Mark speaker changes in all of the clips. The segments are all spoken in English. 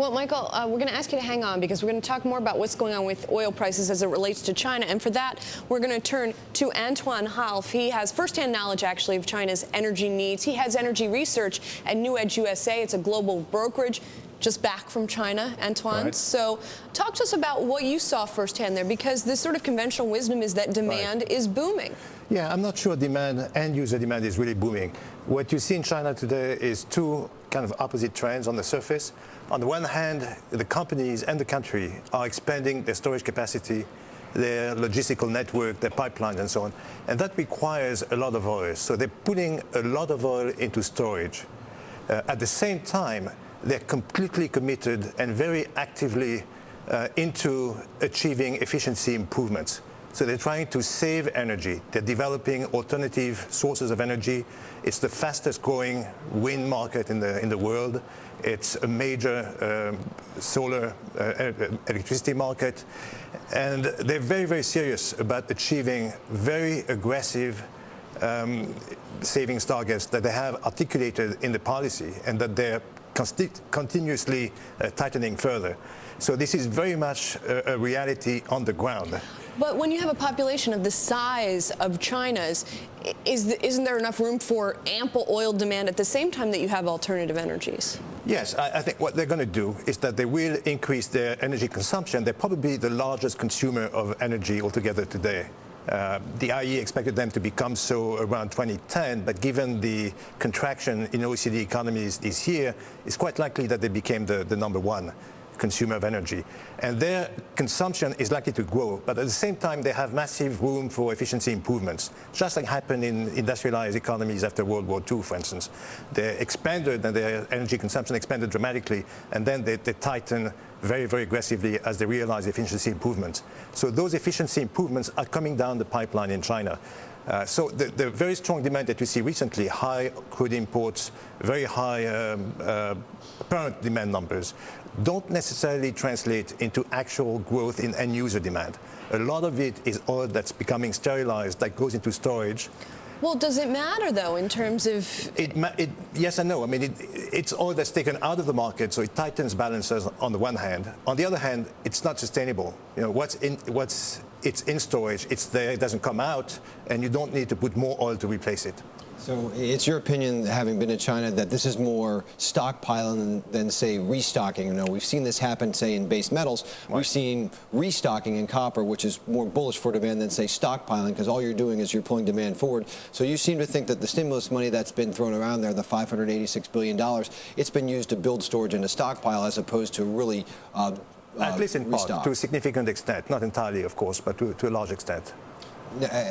Speaker 1: Well, Michael, we're going to ask you to hang on because we're going to talk more about what's going on with oil prices as it relates to China. And for that, we're going to turn to Antoine Halff. He has firsthand knowledge, actually, of China's energy needs. He heads energy research at Newedge USA. It's a global brokerage. Just back from China, Antoine. Right. So talk to us about what you saw firsthand there, because this sort of conventional wisdom is that demand is booming.
Speaker 2: Yeah, I'm not sure end user demand is really booming. What you see in China today is two kind of opposite trends on the surface. On the one hand, the companies and the country are expanding their storage capacity, their logistical network, their pipelines and so on. And that requires a lot of oil. So they're putting a lot of oil into storage. At the same time, they're completely committed and very actively into achieving efficiency improvements. So they're trying to save energy. They're developing alternative sources of energy. It's the fastest growing wind market in the world. It's a major solar electricity market. And they're very, very serious about achieving very aggressive savings targets that they have articulated in the policy and that they're continuously tightening further. So this is very much a reality on the ground.
Speaker 1: But when you have a population of the size of China's, isn't there enough room for ample oil demand at the same time that you have alternative energies? Yes,
Speaker 2: I think what they're going to do is that they will increase their energy consumption. They're probably the largest consumer of energy altogether today. The IEA expected them to become so around 2010, but given the contraction in OECD economies this year, it's quite likely that they became the number one consumer of energy. And their consumption is likely to grow, but at the same time, they have massive room for efficiency improvements, just like happened in industrialized economies after World War II, for instance. They expanded, and their energy consumption expanded dramatically, and then they tightened very, very aggressively as they realize efficiency improvements. So those efficiency improvements are coming down the pipeline in China. So the very strong demand that we see recently, high crude imports, very high apparent demand numbers, don't necessarily translate into actual growth in end-user demand. A lot of it is oil that's becoming sterilized, that goes into storage.
Speaker 1: Well, does it matter, though, in terms of...
Speaker 2: Yes and no. I mean, it's oil that's taken out of the market, so it tightens balances on the one hand. On the other hand, it's not sustainable. You know, it's in storage, it's there, it doesn't come out, and you don't need to put more oil to replace it.
Speaker 3: So it's your opinion, having been to China, that this is more stockpiling than say, restocking? You know, we've seen this happen, say, in base metals. Right. We've seen restocking in copper, which is more bullish for demand than, say, stockpiling, because all you're doing is you're pulling demand forward. So you seem to think that the stimulus money that's been thrown around there, the $586 billion, it's been used to build storage in a stockpile as opposed to really
Speaker 2: at least in part, to a significant extent. Not entirely, of course, but to a large extent.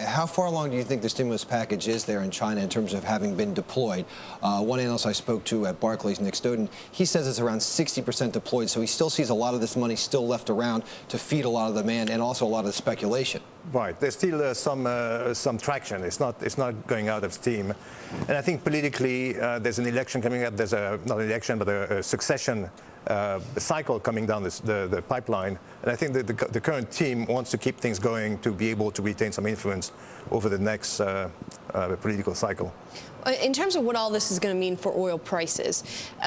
Speaker 3: How far along do you think the stimulus package is there in China in terms of having been deployed? One analyst I spoke to at Barclays, Nick Stoden, he says it's around 60% deployed, so he still sees a lot of this money still left around to feed a lot of demand and also a lot of speculation.
Speaker 2: Right. There's still some traction. It's not going out of steam. And I think politically, there's an election coming up. There's not an election, but a succession cycle coming down the pipeline. And I think that the current team wants to keep things going to be able to retain some influence over the next political cycle.
Speaker 1: In terms of what all this is going to mean for oil prices,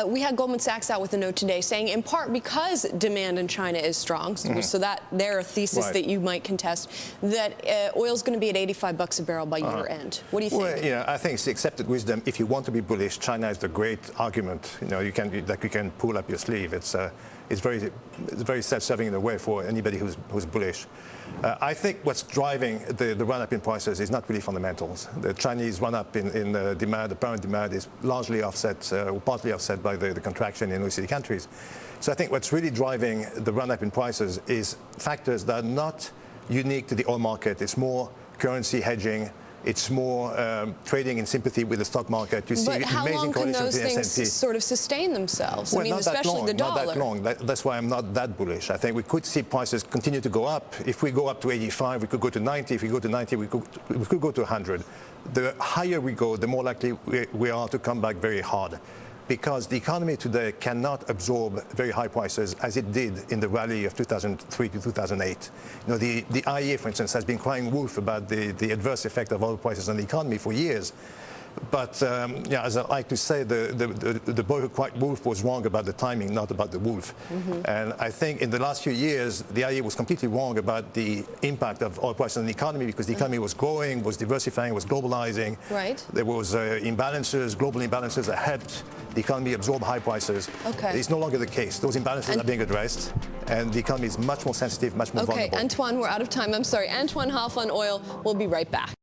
Speaker 1: we had Goldman Sachs out with a note today saying, in part because demand in China is strong, so that their thesis that you might contest, that oil is going to be at $85 a barrel by year end. What do you think?
Speaker 2: Well, you know, I think it's the accepted wisdom. If you want to be bullish, China is the great argument. You know, you can pull up your sleeve. It's very self-serving in a way for anybody who's bullish. I think what's driving the run-up in prices is not really fundamentals. The Chinese run-up in demand, apparent demand, is largely offset, or partly offset by the contraction in OECD countries. So I think what's really driving the run-up in prices is factors that are not unique to the oil market. It's more currency hedging. It's more trading in sympathy with the stock market. You see amazing correlations in S&P.
Speaker 1: But how long can those things sort of sustain themselves?
Speaker 2: Well,
Speaker 1: I mean,
Speaker 2: not
Speaker 1: especially the dollar.
Speaker 2: Not that long. That's why I'm not that bullish. I think we could see prices continue to go up. If we go up to 85, we could go to 90. If we go to 90, we could go to 100. The higher we go, the more likely we are to come back very hard, because the economy today cannot absorb very high prices as it did in the rally of 2003 to 2008. You know, the IEA, for instance, has been crying wolf about the adverse effect of oil prices on the economy for years. But yeah, as I like to say, the boy who cried wolf was wrong about the timing, not about the wolf. And I think in the last few years, the IEA was completely wrong about the impact of oil prices on the economy, because the economy was growing, was diversifying, was globalizing.
Speaker 1: Right.
Speaker 2: There was imbalances, global imbalances that helped the economy absorb high prices.
Speaker 1: Okay.
Speaker 2: It's no longer the case. Those imbalances are being addressed, and the economy is much more sensitive, much more vulnerable.
Speaker 1: Okay, Antoine, we're out of time. I'm sorry. Antoine Halff on oil. We'll be right back.